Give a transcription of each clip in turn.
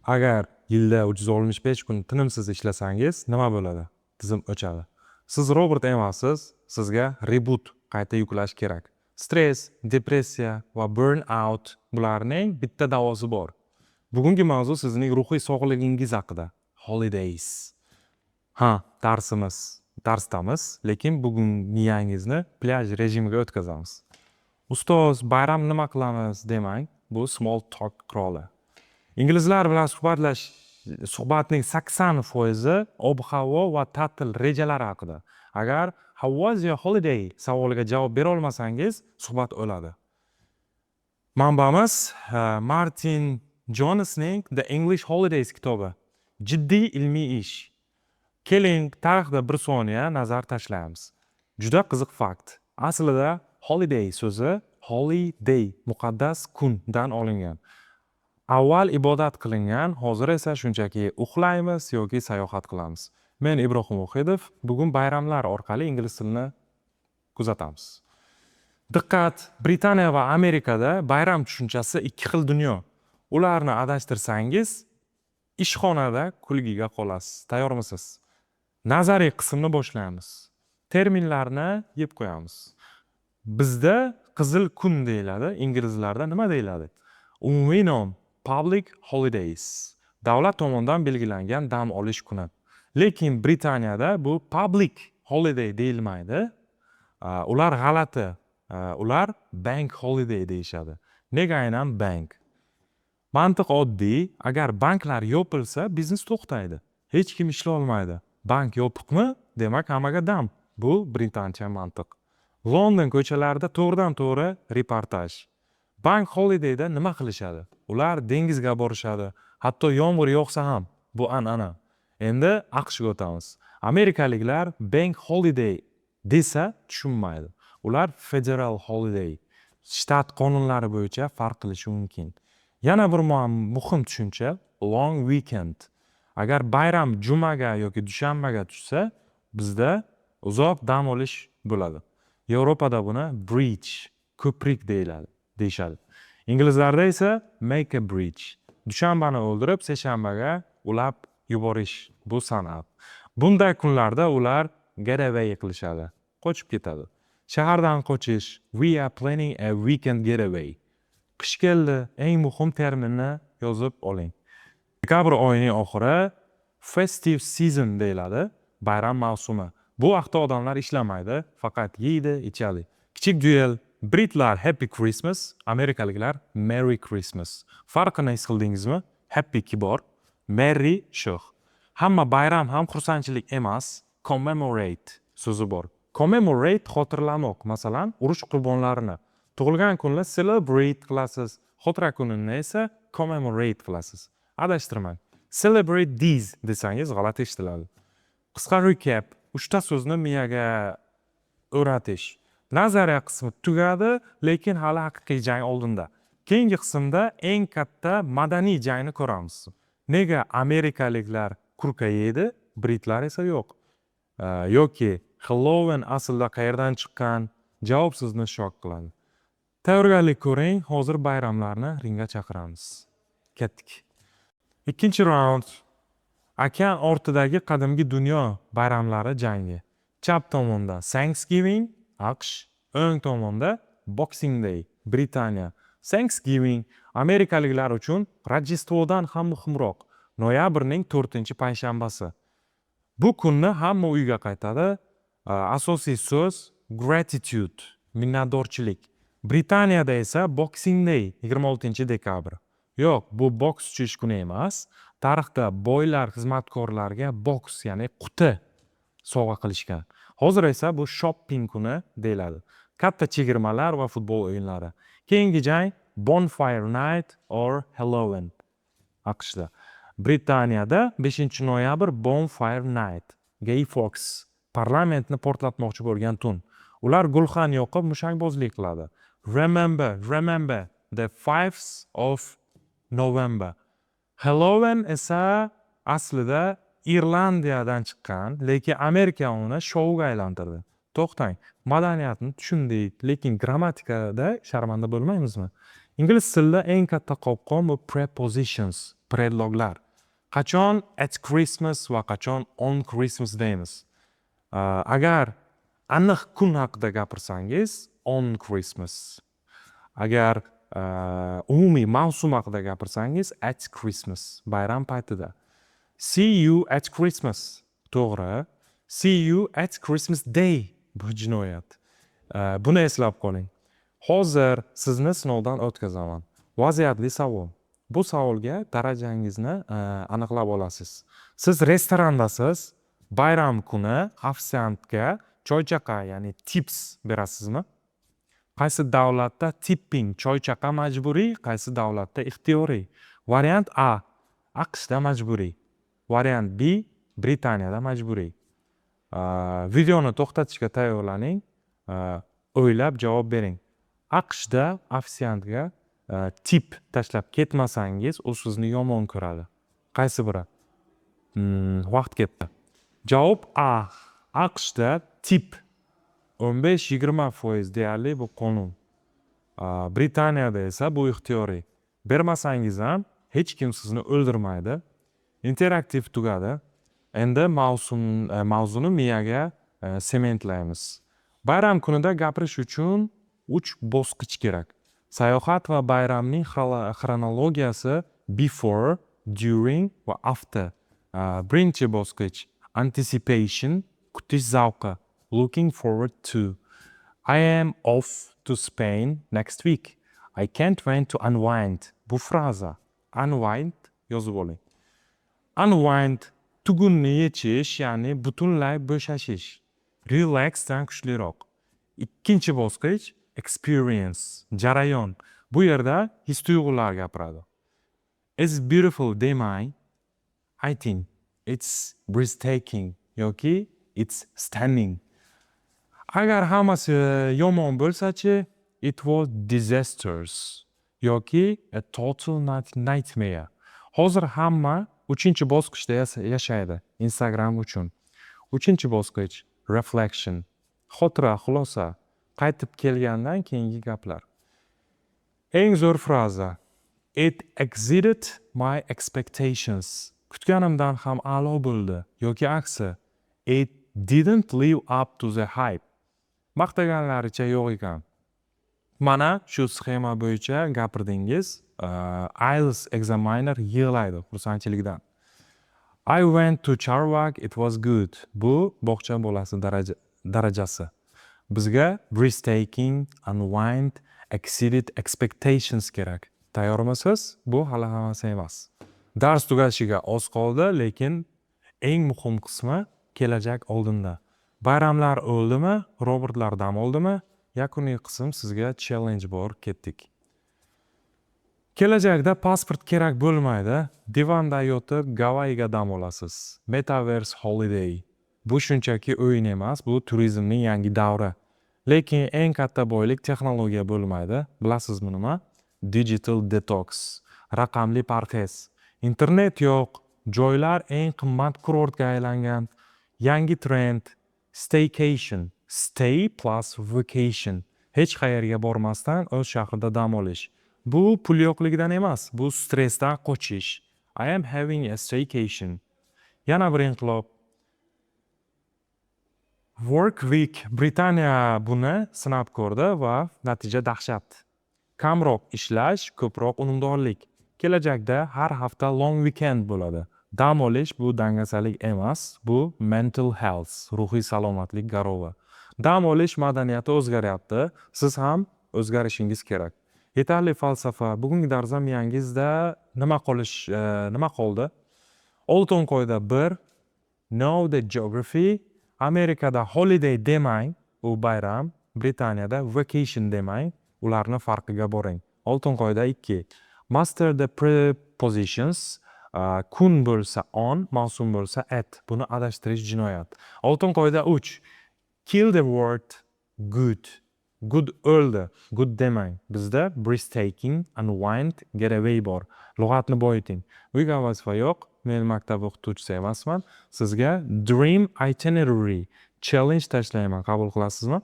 Agar yilda 365 kun tinimsiz ishlasangiz, nima bo'ladi? Tizim o'chadi. Siz robot emassiz, sizga reboot qayta yuklash kerak. Stress, depressiya va burnout bularning bitta davosi bor. Bugungi mavzu sizning ruhiy sog'lig'ingiz haqida. Holidays. Darsdamiz, lekin bugun miyangizni plyaj rejimiga o'tkazamiz. Ustoz, bayram nima qilamiz demang, bu small talk quroli. Inglizlar bilan suhbatning 80% ob-havo va ta'til rejalari haqida. Agar "How was your holiday?" savoliga javob bera olmasangiz, suhbat o'ladi. Manbamiz Martin Jonesning The English Holidays kitobi. Jiddiy ilmiy ish. Keling, tarixda bir soniya nazar tashlaymiz. Juda qiziq fakt. Aslida holiday so'zi holiday, muqaddas kundan olingan. Avval ibodat qilingan, hozir esa shunchaki uxlaymiz yoki sayohat qilamiz. Men Ibrohim Muhidov, bugun bayramlar orqali ingliz tilini kuzatamiz. Diqqat, Britaniya va Amerikada bayram tushunchasi ikki xil dunyo. Ularni adashtirsangiz, ishxonada kulgiga qolasiz. Tayyormisiz? Nazariy qismni boshlaymiz. Terminlarni yeb qo'yamiz. Bizda qizil kun deyiladi, inglizlarda nima deyiladi? Umumiy nom Public Holidays. Davlat tomonidan belgilangan dam olish kuni. Lekin Britaniyada bu public holiday deyilmaydi. Ular g'alati. Ular bank holiday deyishadi. Nega aynan bank? Mantiq oddiy. Agar banklar yopilsa, biznes to'xtaydi. Hech kim ishlay olmaydi. Bank yopiqmi? Demak, hammaga dam. Bu britancha mantiq. London ko'chalarida to'g'ridan-to'g'ri reportaj. Bank holidayda nima qilishadi? Ular dengizga borishadi. Hatto yomg'ir yog'sa ham bu an'ana. Endi AQShga o'tamiz. Amerikaliklar bank holiday desa tushunmaydi. Ular federal holiday. Shtat qonunlari bo'yicha farq qilishi mumkin. Yana bir muhim tushuncha long weekend. Agar bayram jumaga yoki dushanbaga tushsa, bizda uzoq dam olish bo'ladi. Yevropada buni bridge, ko'prik deyishadi. Inglizlarda esa make a bridge. Dushanbani o'ldirib, seshanbaga ulab yuborish bu san'at. Bunday kunlarda ular get away qilishadi, qochib ketadi. Shahardan qochish, we are planning a weekend getaway. Qish keldi, eng muhim terminni yozib oling. Dekabr oyining oxiri festive season deyiladi, bayram mavsumi. Bu vaqtda odamlar ishlamaydi, faqat yeydi, ichadi. Kichik duel, Britlar Happy Christmas, Amerikaliklar Merry Christmas. Farqini his qildingizmi? Happy kibor, Merry sho'x. Hamma bayram ham xursandchilik emas, commemorate so'zi bor. Commemorate xotirlamoq, masalan, urush qurbonlarini. Tug'ilgan kunni celebrate qilasiz, xotira kunini esa commemorate qilasiz. Adashtirmang. Celebrate these desangiz g'alati eshitiladi. Qisqa recap, 3 ta so'zni miyaga o'ratish. Nazariya qismi tugadi, lekin hali haqiqiy jang oldinda. Keyingi qismda eng katta madaniy jangni ko'ramiz. Nega amerikaliklar kurka yeydi, britlar esa yo'q? Yoki Halloween aslida qayerdan chiqqan? Javob sizni shok qiladi. Tayyorgarlik ko'ring, hozir bayramlarni ringga chaqiramiz. Ketdik. Ikkinchi raund. Okean ortidagi qadimgi dunyo bayramlari jangi. Chap tomonda Thanksgiving, AQSh, o'ng tomonda Boxing Day, Britaniya. Thanksgiving amerikaliklar uchun Rojdestvodan ham muhimroq. Noyabrning 4-payshanbasi. Bu kunni hamma uyga qaytadi. Asosiy so'z gratitude, minnatdorchilik. Britaniyada esa Boxing Day, 26-dekabr. Yo'q, bu boks tuchish kuni emas. Tarixda boylar xizmatkorlarga boks, ya'ni quti sovg'a qilishgan. Hozir esa bu shopping kuni deyiladi. Katta chegirmalar va futbol o'yinlari. Keyingi jang Bonfire Night or Halloween. AQShda. Britaniyada 5-noyabr Bonfire Night. Gay Fox parlamentni portlatmoqchi bo'lgan tun. Ular gulxan yoqib mushakbozlik qiladi. Remember the 5th of November. Halloween esa aslida Irlandiyadan chiqqan, lekin Amerika uni shouga aylantirdi. To'xtang, madaniyatni tushundik, lekin grammatikada sharmanda bo'lmaymizmi? Ingliz tilida eng katta qopqon bu prepositions, predloglar. Qachon at Christmas va qachon on Christmas deymiz. Agar aniq kun haqida gapirsangiz on Christmas. Agar umumiy mavsum haqida gapirsangiz at Christmas, bayram paytida. See you at Christmas. To'g'ri. See you at Christmas Day. Bu jinoyat. Buni eslab qoling. Hozir sizni sinovdan o'tkazaman. Vaziyatli savol. Bu savolga darajangizni aniqlab olasiz. Siz restorandasiz, bayram kuni ofitsiantga choy-chaqa, ya'ni tips berasizmi? Qaysi davlatda tipping, choy-chaqa majburiy, qaysi davlatda ixtiyoriy? Variant A AQShda majburiy. Variant B Britaniyada majburiy. Videoni to'xtatishga tayyorlaning. O'ylab javob bering. AQShda ofitsiantga tip tashlab ketmasangiz, u sizni yomon ko'radi. Qaysi biri? Vaqt ketdi. Javob A. AQShda tip 15-20% deyarli bu qonun. Britaniyada esa bu ixtiyoriy. Bermasangiz ham hech kim sizni o'ldirmaydi. Interaktiv tugadi. Endi mavzuni miyaga sementlaymiz. Bayram kunida gapirish uchun 3 bosqich kerak. Sayohat va bayramning xronologiyasi before, during va after. Birinchi bosqich anticipation, kutish zavqi. Looking forward to. I am off to Spain next week. I can't wait to unwind. Bu fraza. Unwind yozib oling. Unwind tugunni yechish, ya'ni butunlay bo'shashish. Relaxdan kuchliroq. Ikkinchi bosqich experience, jarayon. Bu yerda his-tuyg'ular gapiradi. It's beautiful demay. I think it's breathtaking yoki it's stunning. Agar hammasi yomon bo'lsa-chi, it was disasters yoki a total nightmare. Hozir hamma 3-bosqichda yashaydi Instagram uchun. 3-bosqich reflection, xotira, xulosa, qaytib kelgandan keyingi gaplar. Eng zo'r fraza it exceeded my expectations. Kutganimdan ham a'lo bo'ldi yoki aksi it didn't live up to the hype. Maqtaganlaricha yo'q ekan. Mana shu sxema bo'yicha gapirdingiz, IELTS examiner yig'laydi xursandchilikdan. I went to Charvak, it was good. Bu bog'cha bolasi darajasi. Bizga breathtaking, unwind, exceeded expectations kerak. Tayyormisiz? Bu hali hammasi emas. Dars tugashiga oz qoldi, lekin eng muhim qismi kelajak oldinda. Bayramlar o'ldimi? Robotlar dam oldimi? Yakuniy qism sizga challenge bor, ketdik. Kelajakda pasport kerak bo'lmaydi. Divanda yotib Gavayiga dam olasiz. Metaverse holiday. Bu shunchaki o'yin emas, bu turizmning yangi davri. Lekin eng katta boylik texnologiya bo'lmaydi. Bilasizmi nima? Digital detox, raqamli parhez. Internet yo'q, joylar eng qimmat kurortga aylangan. Yangi trend staycation, stay plus vacation. Hech qayerga bormasdan o'z shahrida dam olish. Bu pul yo'qligidan emas, bu stressdan qochish. I am having a staycation. Yana bir inqilob. Work week. Britaniya buni sinab ko'rdi va natija dahshat. Kamroq ishlash, ko'proq unumdorlik. Kelajakda har hafta long weekend bo'ladi. Dam olish bu dangasalik emas, bu mental health, ruhiy salomatlik garovi. Dam olish madaniyati o'zgaryapti, siz ham o'zgarishingiz kerak. Yetarli falsafa. Bugungi darsda miyangizda nima qoldi? Oltin qoida 1. Know the geography. Amerikada holiday demang, u bayram. Britaniyada vacation demang, ularni farqiga boring. Oltin qoida 2. Master the prepositions. Kun bo'lsa on, mavsum bo'lsa at. Buni adashtirish jinoyat. Oltin qoida 3. Kill the word good. Good o'ldi. Good demang. Bizda breathtaking, unwind, get away bor. Lug'atni boyiting. Uyga vazifa yo'q. Men maktab o'qituvchisi emasman. Sizga dream itinerary challenge tashlayman. Qabul qilasizmi?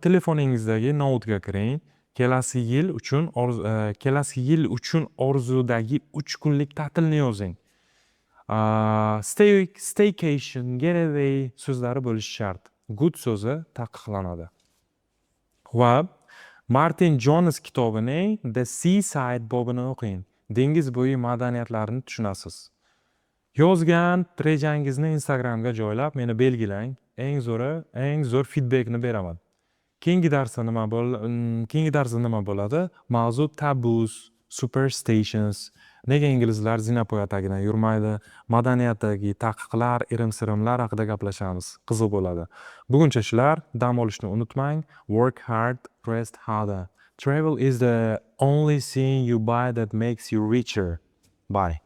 Telefoningizdagi noutga kiring. kelasi yil uchun orzudagi 3 kunlik ta'tilni yozing. Staycation, getaway so'zlari bo'lishi shart. Good so'zi taqiqlanadi. Va Martin Jones kitobining The Seaside bobini o'qing. Dengiz bo'yi madaniyatlarini tushunasiz. Yozgan rejangizni Instagramga joylab, meni belgilang. Eng zo'r feedbackni beraman. Keyingi darsda nima bo'ladi? Mavzu taboos, superstitions, nega inglizlar zinapoya tagidan yurmaydi, madaniyatdagi taqiqlar, irim-sirimlar haqida gaplashamiz. Qiziq bo'ladi. Buguncha shular, dam olishni unutmang. Work hard, rest harder. Travel is the only thing you buy that makes you richer. Bye.